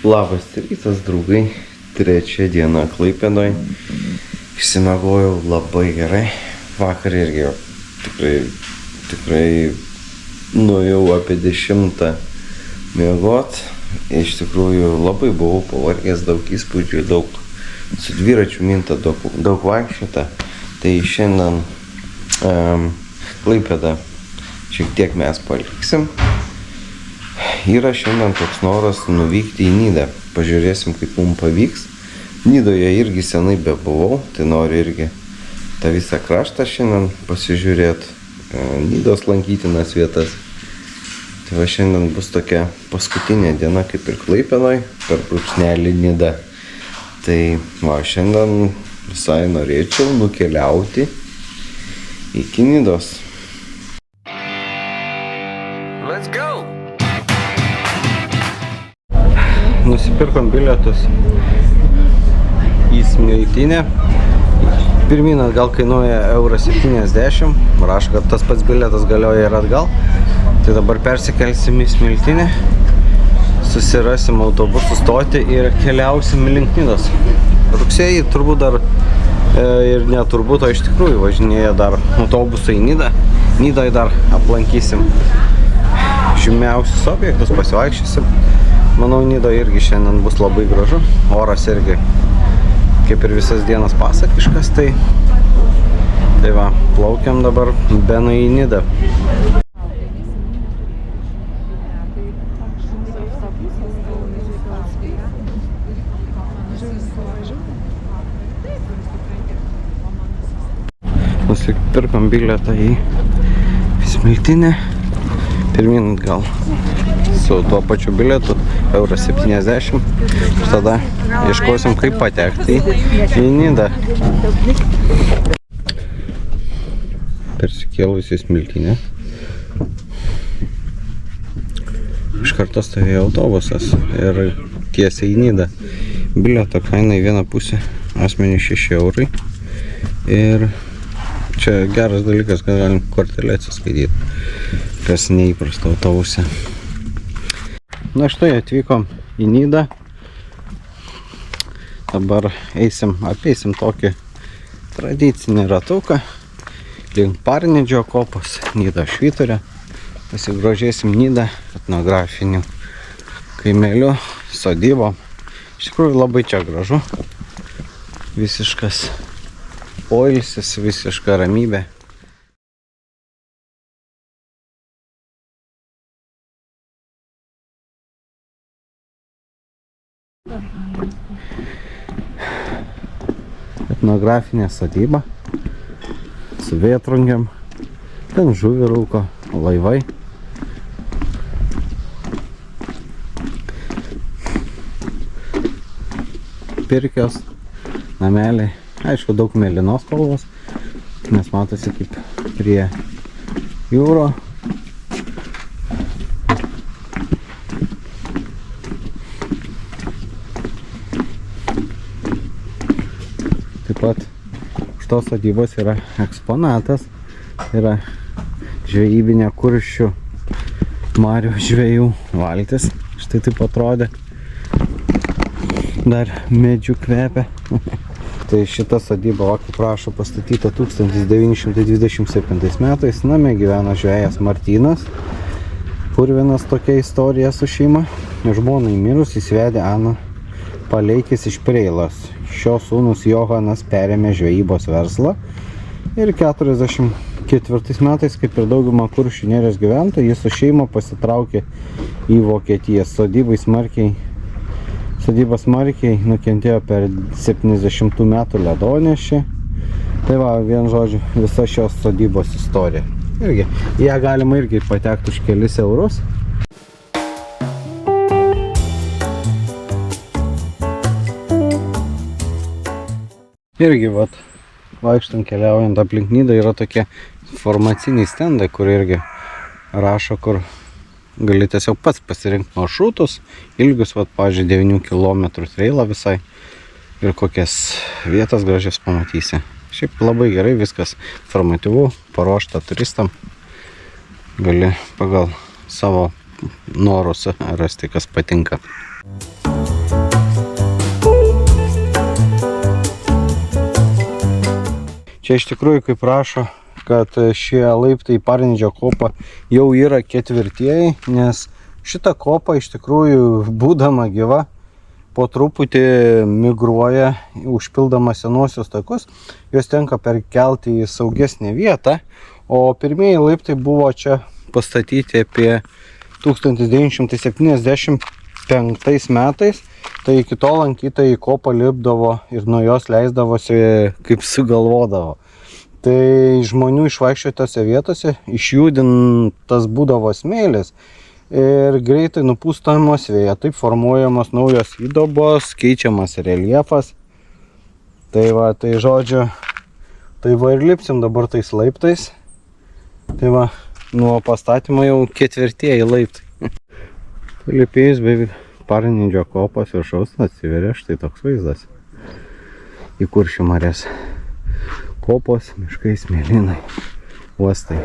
Labas rytas, draugai. Trečia diena Klaipėdoj. Išsimiegojau labai gerai. Vakar irgi tikrai nuėjau apie 10 miegot. Iš tikrųjų labai buvau pavargęs, daug įspūdžių, daug su dviračiu minta, daug vaikščiota. Tai šiandien Klaipėdą šiek tiek mes paliksim. Yra šiandien toks noras nuvykti į Nidą. Pažiūrėsim, kaip mums pavyks. Nidoje irgi senai bebuvau, tai noriu irgi tą visą kraštą šiandien pasižiūrėti. Nidos lankytinas vietas. Tai va šiandien bus tokia paskutinė diena kaip ir Klaipėdoj, per brūkšnelį Nida. Tai va šiandien visai norėčiau nukeliauti iki Nidos. Let's go! Nusipirkom bilietus į Smiltynę. Pirmyn atgal kainuoja €70. Rašo, kad tas pats bilietas galioja ir atgal. Tai dabar persikelsim į Smiltynę. Susirasim autobusų stotį ir keliausim link Nidos. Rugsėjį turbūt dar ir neturbūt, o iš tikrųjų važinėja dar autobusai į Nidą. Nidoje dar aplankysim žymiausius objektus, pasivaikščiosim. Manau, Nidoje irgi šiandien bus labai gražu. Oras irgi kaip ir visas dienas pasakiškas, tai va, plaukiam dabar benai į Nidą. Nusipirkom bilietą į Smiltynę. Pirmyn atgal su tuo pačiu bilietu, €70. Ir tada ieškosim, kaip patekti į Nidą. Persikėlus į Smiltynę. Iš karto stovėjo autobusas ir tiesiai į Nidą. Bilieto kaina į vieną pusę asmeniui €6. Ir čia geras dalykas, kad galim kortelę atsiskaityti, kas neįprasta autobuse. Na štai, atvykom į Nidą. Dabar apeisim tokį tradicinį ratuką link Parnidžio kopos, Nidos švyturio. Pasigrožėsim Nidą etnografiniu kaimeliu, sodybom. Iš tikrųjų labai čia gražu. Visiškas poilsis, visiška ramybė. Etnografinė sodyba su vėtrungėm, ten žuvį rūko, laivai. Pirkios, nameliai, aišku, daug mėlynos spalvos, nes matosi kaip prie jūro. Taip pat už tos sodybos yra eksponatas, yra žvejybinė Kuršių marių žvejų valtis. Štai taip atrodė. Dar medžių kvepia. Tai šita sodyba, kaip prašo, pastatyta 1927 metais. Name gyveno žvejas Martynas. Purvinas tokia istorija su šeima. Žmonai mirus įsivedė Ana Paleikis iš Preilos. Šio sūnus Johanas perėmė žvejybos verslą ir 44 metais, kaip ir dauguma Kuršių nerijos gyventojų, jis su šeima pasitraukė į Vokietiją. Sodyba smarkiai nukentėjo per 70 metų ledonešį. Tai va, vien žodžiu, visa šios sodybos istorija. Irgi, ją galima irgi patekti už kelis eurus. Irgi, vat, vaikštant keliaujant aplink Nidą yra tokie informaciniai stendai, kur irgi rašo, kur gali tiesiog pats pasirinkti maršrutus, ilgius, vat, pavyzdžiui, 9 km trailą visai ir kokias vietas gražias pamatysi. Šiaip labai gerai, viskas informatyvu, paruošta turistam. Gali pagal savo norus rasti, kas patinka. Čia iš tikrųjų, kaip rašo, kad šie laiptai į Parnidžio kopą jau yra ketvirtieji, nes šita kopa iš tikrųjų, būdama gyva, po truputį migruoja, užpildama senuosius takus, juos tenka perkelti į saugesnę vietą, o pirmieji laiptai buvo čia pastatyti apie 1975 metais, tai iki to lankytojai į kopą lipdavo ir nuo jos leisdavosi kaip sugalvodavo. Tai žmonių išvaikščiotose vietose išjudintas būdavo smėlis ir greitai nupūstamos vėja, taip formuojamos naujos įdobos, keičiamas reljefas. Tai va, tai žodžiu, tai va ir lipsim dabar tais laiptais. Tai va, nuo pastatymo jau ketvirtieji laiptai. Lipėjus beveik Parnidžio kopos viršaus atsiveria štai toks vaizdas į Kuršių marias. Kopos, miškai, smėlynai, uostai.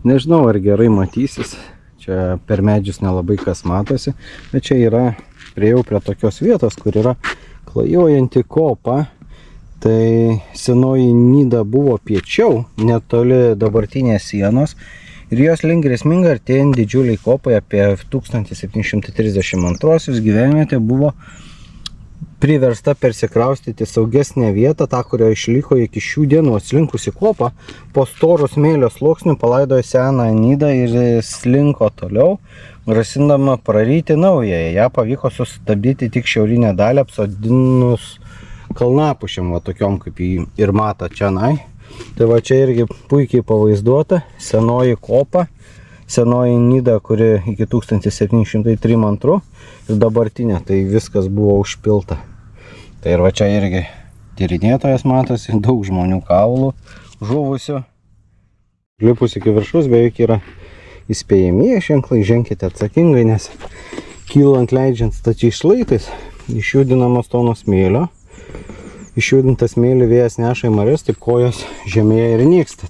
Nežinau, ar gerai matysis, čia per medžius nelabai kas matosi, bet čia yra, priejau prie tokios vietos, kur yra klajojanti kopa. Tai senoji nida buvo piečiau, netoli dabartinės sienos, ir jos link grėsmingai artėjant didžiuliai kopai apie 1732 gyvenvietė buvo priversta persikraustyti saugesnę vietą, tą, kurio išliko iki šių dienų. Atslinkusi kopą po storų smėlio sluoksnių palaidojo seną nidą ir slinko toliau, grasindama praryti naująją. Ją pavyko sustabdyti tik šiaurinę dalį, apsodinus kalnapušėm, va tokiom kaip ir mato čianai. Tai va čia irgi puikiai pavaizduota senoji kopa, senoji nida, kuri iki 1732 ir dabartinė, tai viskas buvo užpilta. Tai ir va čia irgi tyrinėtojas matosi, daug žmonių kaulų žuvusių. Lipus iki viršus beveik yra įspėjamieji ženklai, ženkite atsakingai, nes kylant leidžiant stačiais šlaitais išjudinamas tonos smėlio. Išjudintas smėlį vėjas neša į marias, taip kojos žemėje ir nyksta.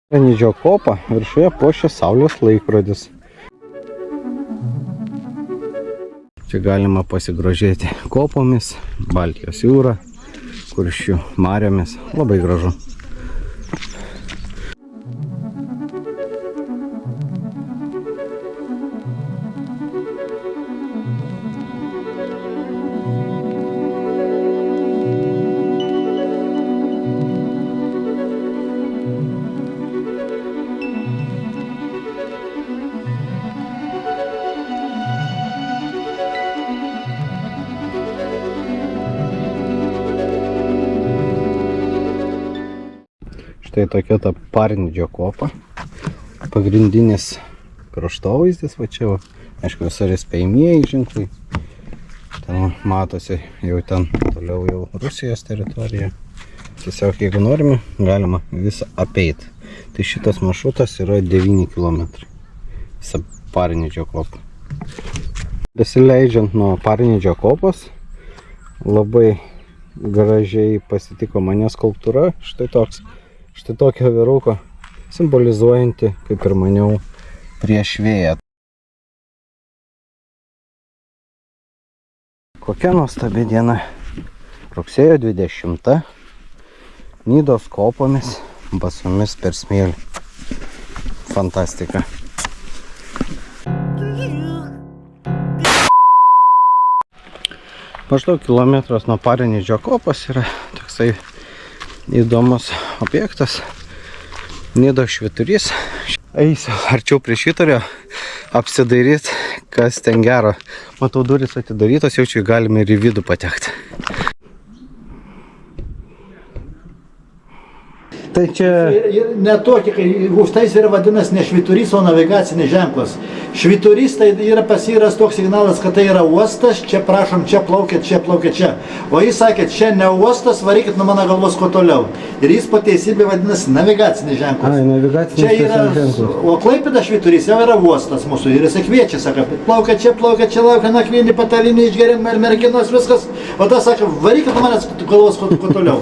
Parnidžio kopą viršuje puošia saulės laikrodis. Čia galima pasigrožėti kopomis, Baltijos jūra, Kuršių mariomis. Labai gražu. Štai tokia ta Parnidžio kopa. Pagrindinis kraštovaizdis, va čia, aišku, visur įspėjamieji ženklai. Ten matosi jau ten toliau jau Rusijos teritorija. Tiesiog, jeigu norime, galima visą apeiti. Tai šitas maršrutas yra 9 km. Visa Parnidžio kopa. Besileidžiant nuo Parnidžio kopos, labai gražiai pasitiko mane skulptūra. Štai tokio vyruko, simbolizuojanti, kaip ir maniau, prieš vėją. Kokia nuostabi diena. Rugsėjo 20. Nidos kopomis, basomis per smėlį. Fantastika. Maždaug kilometras nuo Parnidžio kopos yra toksai įdomus objektas. Nidos švyturys. Eisiu arčiau prie švyturio, apsidairyti, kas ten gero. Matau, durys atidarytos, jaučiu, galime ir į vidų patekti. Tai čia... Ne tokia, už tais yra vadinasi ne švyturys, o navigacinis ženklas. Švyturys tai yra pasiras toks signalas, kad tai yra uostas, čia prašom, čia plaukit, čia. O jis sakė, čia ne uostas, varykit nuo mano galvos kuo toliau. Ir jis po teisybė vadinasi navigacinis ženklas. Ai, navigacinis čia yra ženklas. O Klaipėda švyturys jau yra uostas mūsų ir jis kviečia, sako, plaukia čia, laukia nakvynį, patalinį išgerimą ir merginos, viskas. O tas sako, varykit nuo manęs galvos kuo toliau.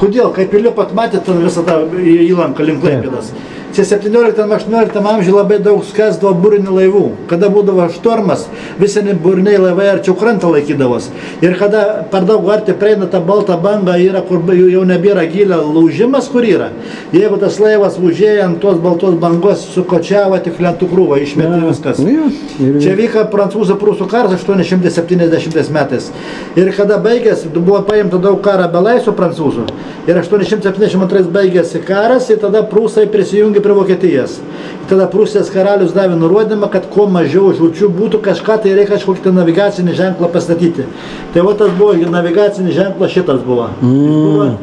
Kodėl? Kaip įlipat, matėt visą tą įlanką link Klaipėdos. Čia 17-18 amžiuje labai daug skęsdavo burinių laivų. Kada būdavo štormas, visi buriniai laivai arčiau krantą laikydavos. Ir kada per daug arti prieina ta balta banga, yra, kur jau nebėra gilio lūžimas, kur yra. Jeigu tas laivas užėjo ant tos baltos bangos, sukočiavo tik lentų krūvą, išmetė viskas. Čia vyko prancūzų-prūsų karas 870 metais. Ir kada baigėsi, buvo paimta daug karą belaisvių prancūzų. Ir 872 baigėsi karas ir tada prūsai prisijungė prie Vokietijos. Ir tada Prūsijos karalius davė nurodymą, kad kuo mažiau žūčių būtų, kažką tai reikia kažkokį tai navigacinį ženklą pastatyti. Tai va tas buvo, navigacinis ženklas šitas buvo. Buvo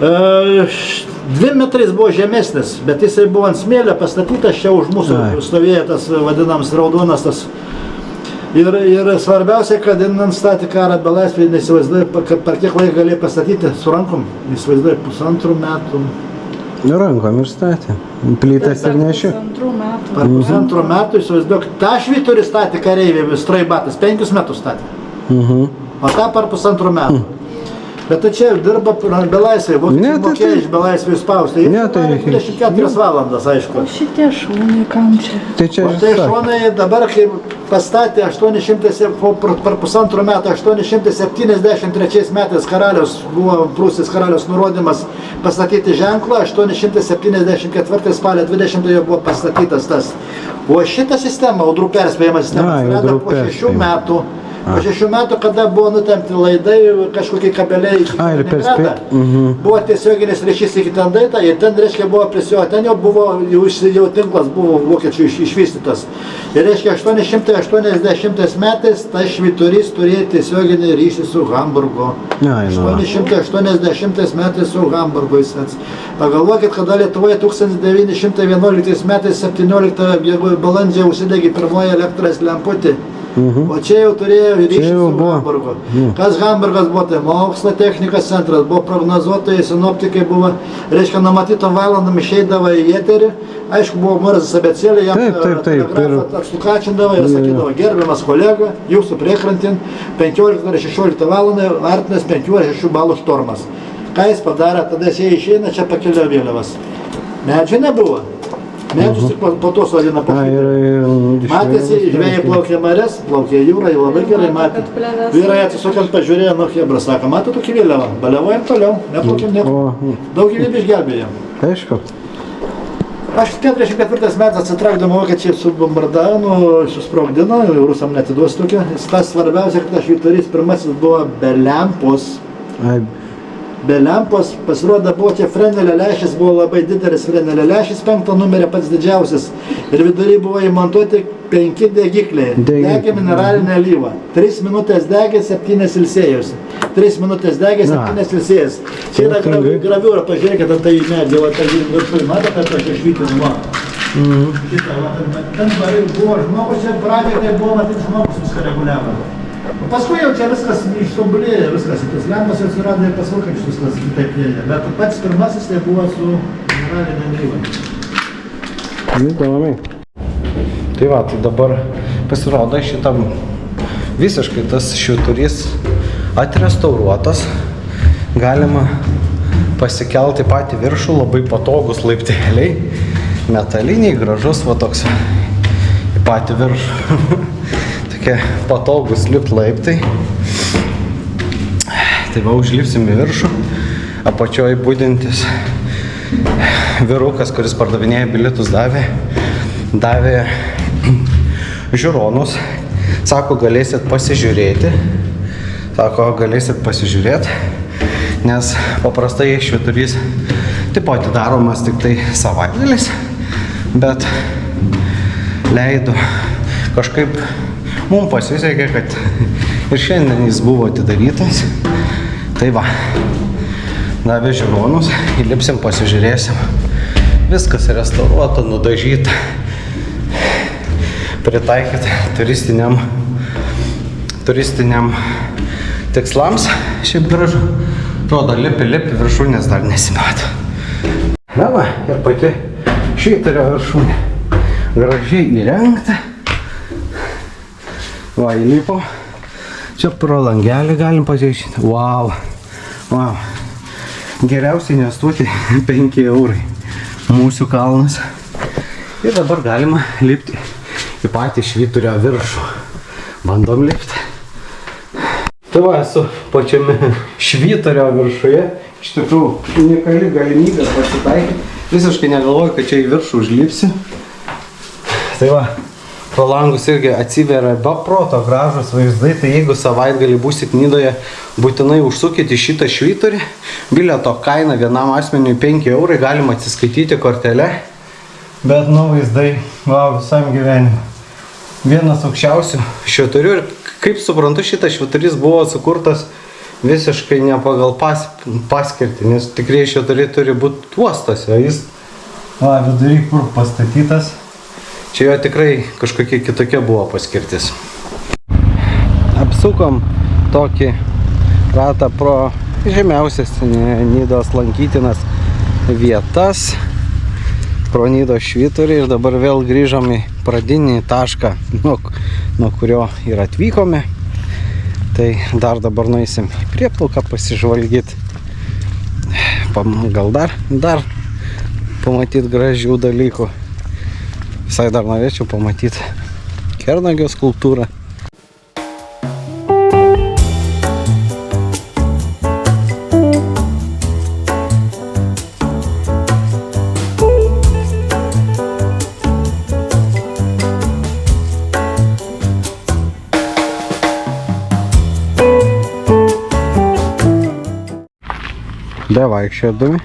2 metrais buvo žemesnis, bet jisai buvo ant smėlio pastatytas, čia už mūsų stovėjo tas vadinamas raudonas tas. Ir svarbiausia, kad ant statė karą belaisvį, neįsivaizduoju, per kiek laiko galėjo pastatyti su rankom, neįsivaizduoju, 1,5 metų. Rankom ir statė, plytas ir nešė. Per 1,5 metų, įsivaizduoju, tą švyturį statė kareiviai, straibatas, 5 metus statė. O tą per 1,5 metų. Bet tai čia dirba belaisviai, vokiečiai mokėjo iš belaisvių spausti. Ne, tai 24 valandas, aišku. O šitie šonai kam čia? Tai čia o tai šonai dabar, kai pastatė per 1,5 metų, 873 metais karalius, buvo Prūsijos karalius nurodymas pastatyti ženklą, 874 spalio 20 buvo pastatytas tas. O šitą sistemą, audrų perspėjimo sistemą, atsirado po 6 metų. Po 6 metų, kada buvo nutemti laidai, kažkokie kabeliai iki Kaliningradą, buvo tiesioginis ryšys iki ten daitą, ir ten, reiškia, buvo prisijungimas, ten jau buvo, jau tinklas buvo vokiečių išvystytas. Ir, reiškia, 880 metais tas švyturys turėjo tiesioginį ryšį su Hamburgu. 880 metais su Hamburgu jis ats. Pagalvokit, kada Lietuvoje 1911 metais 17 balandžio užsidegė pirmoji elektros lemputė. O čia jau turėjo ryšį su Hamburgu. Kas Hamburgas buvo, tai mokslo technikos centras, buvo prognozuotojai, sinoptikai buvo, reiškia, numatytom valandom išeidavo į eterį, aišku, buvo Morzės abėcėlė, jam telegrafą atstukačindavo ir sakydavo, gerbiamas kolega, jūsų priekrantin, 15 ar 16 valandą artinas 5 ar 6 balų štormas. Ką jis padarė, tada jie išeina, čia pakelio vėliavas. Medžių nebuvo. Medžius tik po to sodina pašytė. Matėsi, žvėjai plaukė marės, plaukė jūrą, jau labai gerai matė. Vyrai atsisukant pažiūrėjo, nu Hebra sako, matė tokį vėliavą, baliavojam toliau, neplaukėm nieko. Daug gyvybių išgelbėjom. Aišku. Aš 44 metais atsitrakdama vokiečiai subombardavo, susprogdino, rusam netiduos tokia. Tas svarbiausia, kad švyturys pirmasis buvo be lempos. Be lempos, pasirodo, buvo čia frenelio lęšis, buvo labai didelis frenelio lęšis, 5 numerio pats didžiausias. Ir vidury buvo įmontuoti 5 degikliai. Degė mineralinę alyvą. 3 minutės degė, 7 ilsėjosi. 3 minutės degė, 7 ilsėjosi. Čia yra graviūra, pažiūrėkite, tai į medį, va, tai viršui, matote, aš išvytinimo. Ten buvo žmogus, čia pradžioje tai buvo, matyti, žmogus viską reguliavo. Paskui jau čia viskas ištobulėjo, viskas, tas lempas atsirado ir paskui, kad viskas kitaip lėlė. Bet pats pirmasis tai buvo su mineralinė alyva. Įdomiai. Tai va, tai dabar pasirodo šitam visiškai tas švyturys atrestauruotas. Galima pasikelti patį viršų, labai patogus laipteliai. Metaliniai, gražus, va toks į patį viršų. Tokie patogus lipt laiptai. Tai va, užlipsim į viršų. Apačioj būdintis vyrukas, kuris pardavinėja bilietus, davė žiūronus. Sako, galėsit pasižiūrėti. Nes paprastai švyturys tipo atidaromas tik tai savaitgalis, bet leido kažkaip mums pasisekė, kad ir šiandien jis buvo atidarytas. Tai va, davė žiūronus, įlipsim, pasižiūrėsim. Viskas restauruota, nudažyta, pritaikyta turistiniam tikslams. Šiaip gražu. Atrodo, lipi, viršūnės dar nesimato. Na va, ir pati švyturio viršūnė gražiai įrengta. Va, įlipo. Čia pro langelį galim pasižiūrėti. Wow. Geriausiai investuoti 5 eurai. Mūsų kalnas. Ir dabar galima lipti į patį Švyturio viršų. Bandom lipti. Tai va, esu pačiame Švyturio viršuje. Iš tikrųjų, unikali galimybė pasitaikyti. Visiškai negalvoju, kad čia į viršų užlipsiu. Tai va, pro langus irgi atsiveria be proto gražus vaizdai. Tai jeigu savaitgalį būsit Nidoje, būtinai užsukite šitą Švyturį. Bilieto kaina vienam asmeniui 5 eurai, galima atsiskaityti kortelę. Bet vaizdai, wow, visam gyvenimui. Vienas aukščiausių švyturių ir kaip suprantu, šitas švyturys buvo sukurtas visiškai ne pagal paskirtį, nes tikrai švyturiai turi būti uostose, o jis vidury kur pastatytas. Čia jo tikrai kažkokia kitokia buvo paskirtis. Apsukom tokį ratą pro žemiausias Nidos lankytinas vietas. Pro Nidos Švyturį ir dabar vėl grįžom į pradinį tašką, nuo kurio ir atvykome. Tai dar dabar nueisim į Prieplauką pasižvalgyti. Gal dar pamatyti gražių dalykų. Visai dar norėčiau pamatyti Kernagio skulptūrą. Bevaikščiodami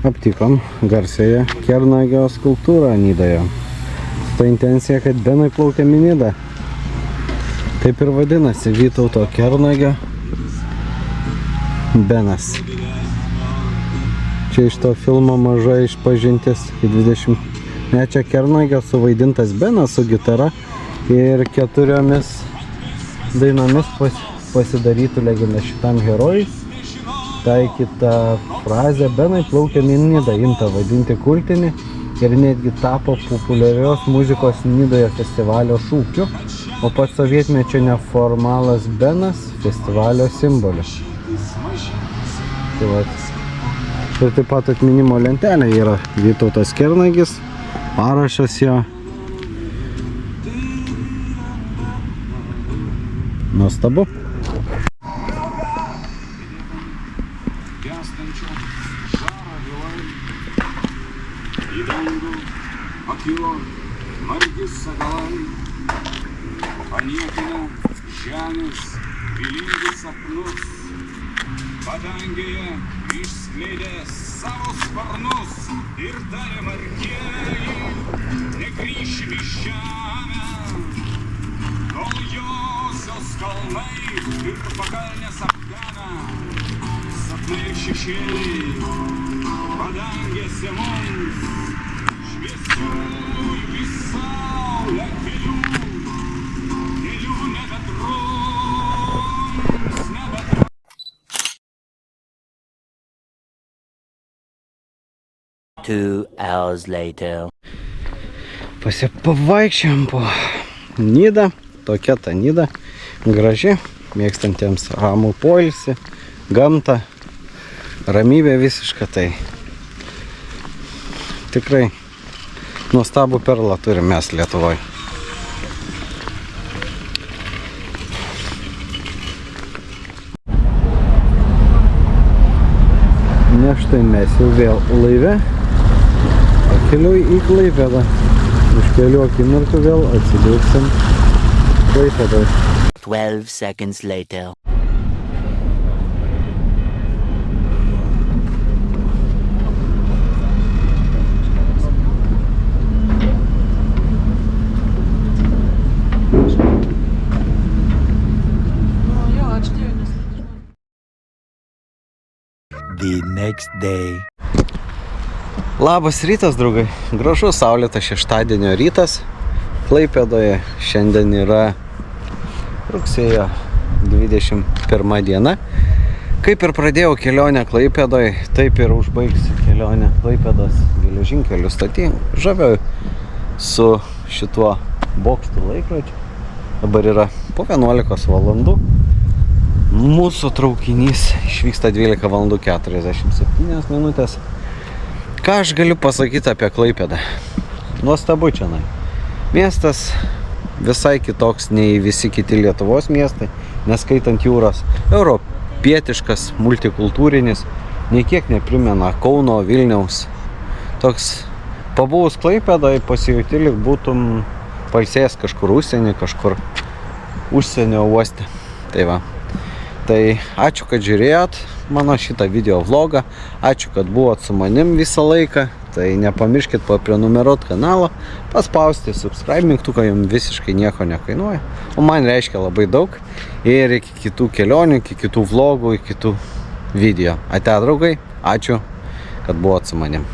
aptikom garsėje Kernagio skulptūrą Nidoje. Su ta intencija, kad Benai plaukiam į Nidą. Taip ir vadinasi Vytauto Kernagio Benas. Čia iš to filmo Maža išpažintis, 20-mečio Kernagio suvaidintas Benas su gitara ir 4 dainomis pasidarytų legenda šitam herojui. Taikyta frazė Benai plaukiam į Nidą, imta vadinti kultinį ir netgi tapo populiarios muzikos Nidoje festivalio šūkiu, o pats sovietmečio neformalas Benas festivalio simboliu. Tai vat. Ir taip pat atminimo lentelė yra Vytautas Kernagis, parašas jo. Nuostabu. Į dangų pakilo margi sagalai, paniekina žemės vylingus sapnus, padangėje išskleidė savo sparnus ir tarė margieji, negrįšim į žemę, kol josios kalnai ir pakalnės apgana, sapnai ir šešėliai. Padangėse mums šviesių vis saulė kelių nebetrūks, nebetrūks. Two hours later. Pavaikščiojom po Nidą, tokia ta Nida, graži, mėgstantiems ramų poilsį, gamtą, ramybė visiška, tai tikrai nuostabų perlą turim mes Lietuvoje. Na štai mes jau vėl laive, pakeliui į Klaipėdą. Už kelių akimirkų vėl atsidursim Klaipėdoje. 12 seconds later. The next day. Labas rytas, draugai. Gražus saulėtas šeštadienio rytas Klaipėdoje. Šiandien yra rugsėjo 21 diena. Kaip ir pradėjau kelionę Klaipėdoje, taip ir užbaigsiu kelionę Klaipėdos geležinkelių stoty. Žaviau su šituo bokštų laikrodžiu. Dabar yra po 11 valandų. Mūsų traukinys išvyksta 12 valandų 47 minutės. Ką aš galiu pasakyti apie Klaipėdą? Nuostabu čianai. Miestas visai kitoks nei visi kiti Lietuvos miestai, neskaitant jūros. Europietiškas, multikultūrinis, nei kiek neprimena Kauno, Vilniaus. Toks pabuvus Klaipėdai pasijauti lyg būtum pailsėjęs kažkur užsienį, kažkur užsienio uoste. Tai va. Tai ačiū, kad žiūrėjot mano šitą video vlogą. Ačiū, kad buvot su manim visą laiką. Tai nepamirškit paprenumeruot kanalą, paspausti subscribe mygtuką, jums visiškai nieko nekainuoja. O man reiškia labai daug. Ir iki kitų kelionių, iki kitų vlogų, iki kitų video. Ate draugai, ačiū, kad buvot su manim.